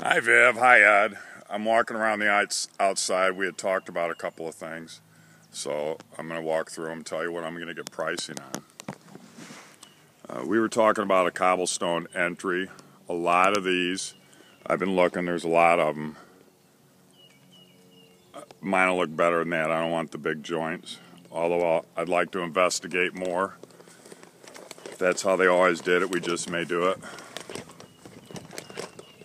Hi Viv, hi Ed. I'm walking around the outside. We had talked about a couple of things, so I'm going to walk through them and tell you what I'm going to get pricing on. We were talking about a cobblestone entry. A lot of these, I've been looking, there's a lot of them. Mine will look better than that. I don't want the big joints, although I'd like to investigate more. If that's how they always did it, we just may do it.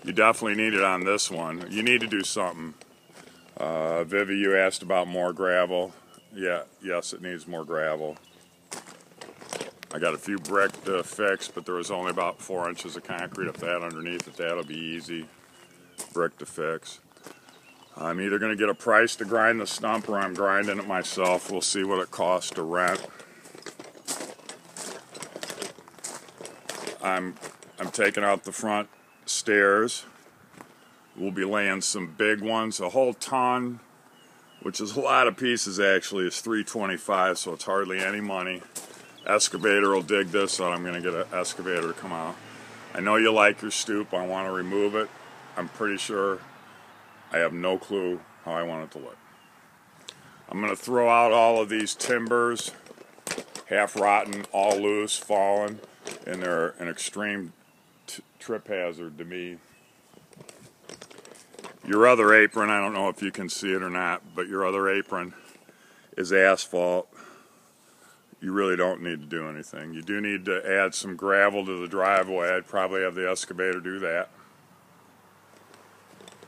You definitely need it on this one. You need to do something. Vivi, you asked about more gravel. Yes, it needs more gravel. I got a few brick to fix, but there was only about 4 inches of concrete up that underneath it. That'll be easy brick to fix. I'm either going to get a price to grind the stump or I'm grinding it myself. We'll see what it costs to rent. I'm taking out the front stairs. We'll be laying some big ones. A whole ton, which is a lot of pieces actually, is $325, so it's hardly any money. Excavator will dig this, so I'm going to get an excavator to come out. I know you like your stoop. I want to remove it. I'm pretty sure. I have no clue how I want it to look. I'm going to throw out all of these timbers, half rotten, all loose, fallen, and they're an extreme trip hazard to me. Your other apron, I don't know if you can see it or not, but your other apron is asphalt. You really don't need to do anything. You do need to add some gravel to the driveway. I'd probably have the excavator do that.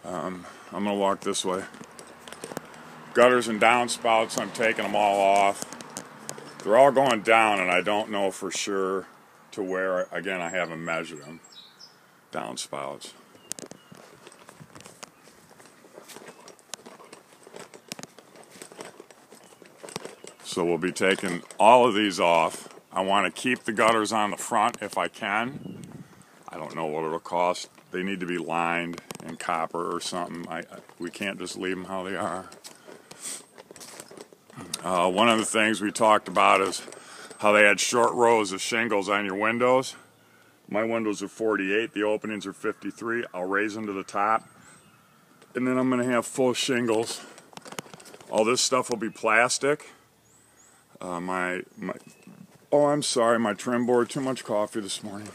I'm going to walk this way. Gutters and downspouts, I'm taking them all off. They're all going down, and I don't know for sure to where. Again, I haven't measured them. Downspouts. So we'll be taking all of these off. I want to keep the gutters on the front if I can. I don't know what it'll cost. They need to be lined in copper or something. We can't just leave them how they are. One of the things we talked about is how they had short rows of shingles on your windows. My windows are 48, the openings are 53. I'll raise them to the top, and then I'm going to have full shingles. All this stuff will be plastic. Oh, I'm sorry, my trim board, too much coffee this morning.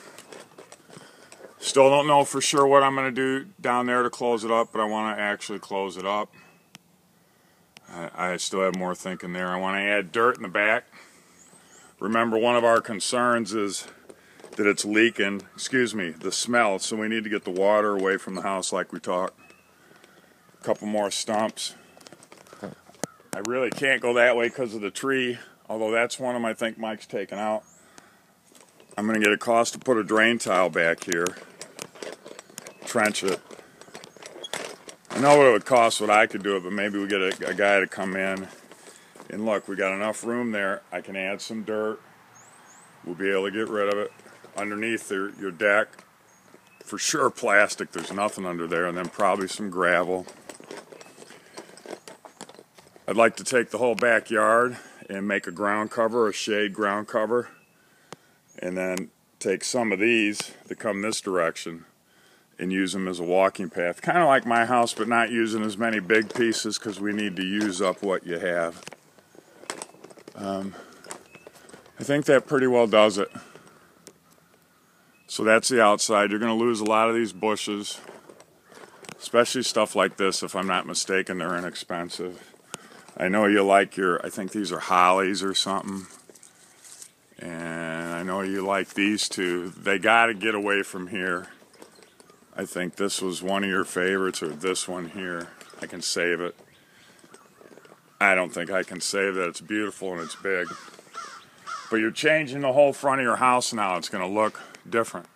Still don't know for sure what I'm going to do down there to close it up, but I want to actually close it up. I still have more thinking there. I want to add dirt in the back. Remember, one of our concerns is that it's leaking, the smell, so we need to get the water away from the house like we talked. A couple more stumps. I really can't go that way because of the tree, although that's one of them I think Mike's taken out. I'm going to get a cost to put a drain tile back here, trench it. I know what it would cost, what I could do it, but maybe we get a guy to come in. And look, we got enough room there. I can add some dirt. We'll be able to get rid of it. Underneath your deck, for sure plastic, there's nothing under there, and then probably some gravel. I'd like to take the whole backyard and make a ground cover, a shade ground cover, and then take some of these that come this direction and use them as a walking path. Kind of like my house, but not using as many big pieces because we need to use up what you have. I think that pretty well does it. So that's the outside. You're going to lose a lot of these bushes, especially stuff like this. If I'm not mistaken, they're inexpensive. I know you like I think these are hollies or something. And I know you like these two. They got to get away from here. I think this was one of your favorites, or this one here. I can save it. I don't think I can save that. It's beautiful and it's big. But you're changing the whole front of your house now. It's going to look different.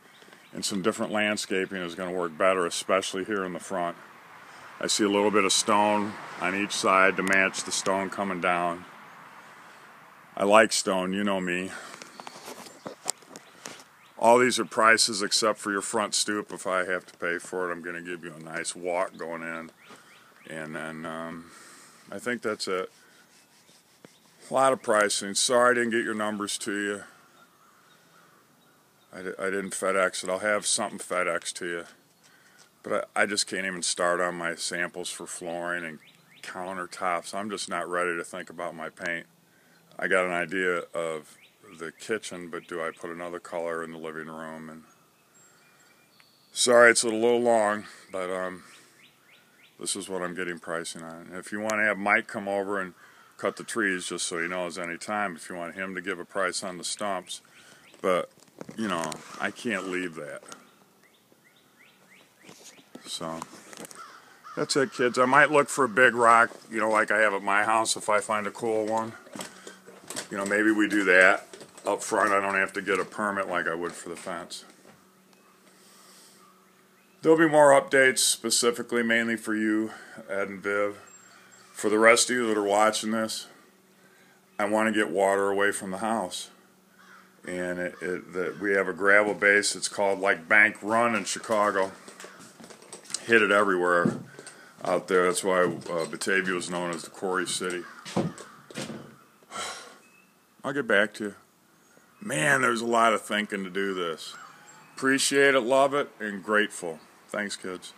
And some different landscaping is going to work better, especially here in the front. I see a little bit of stone on each side to match the stone coming down. I like stone, you know me. All these are prices except for your front stoop. If I have to pay for it, I'm going to give you a nice walk going in. And then I think that's it. A lot of pricing. Sorry I didn't get your numbers to you. I didn't FedEx it. I'll have something FedEx to you. But I just can't even start on my samples for flooring and countertops. I'm just not ready to think about my paint. I got an idea of the kitchen, but do I put another color in the living room? And sorry, it's a little long, but this is what I'm getting pricing on. If you want to have Mike come over and cut the trees, just so he knows any time, if you want him to give a price on the stumps, but you know, I can't leave that. So that's it, kids. I might look for a big rock, you know, like I have at my house if I find a cool one. You know, maybe we do that up front. I don't have to get a permit like I would for the fence. There'll be more updates, specifically mainly for you, Ed and Viv. For the rest of you that are watching this, I want to get water away from the house. And we have a gravel base. It's called like Bank Run in Chicago. Hit it everywhere out there. That's why Batavia is known as the Quarry City. I'll get back to you. Man, there's a lot of thinking to do this. Appreciate it, love it, and grateful. Thanks, kids.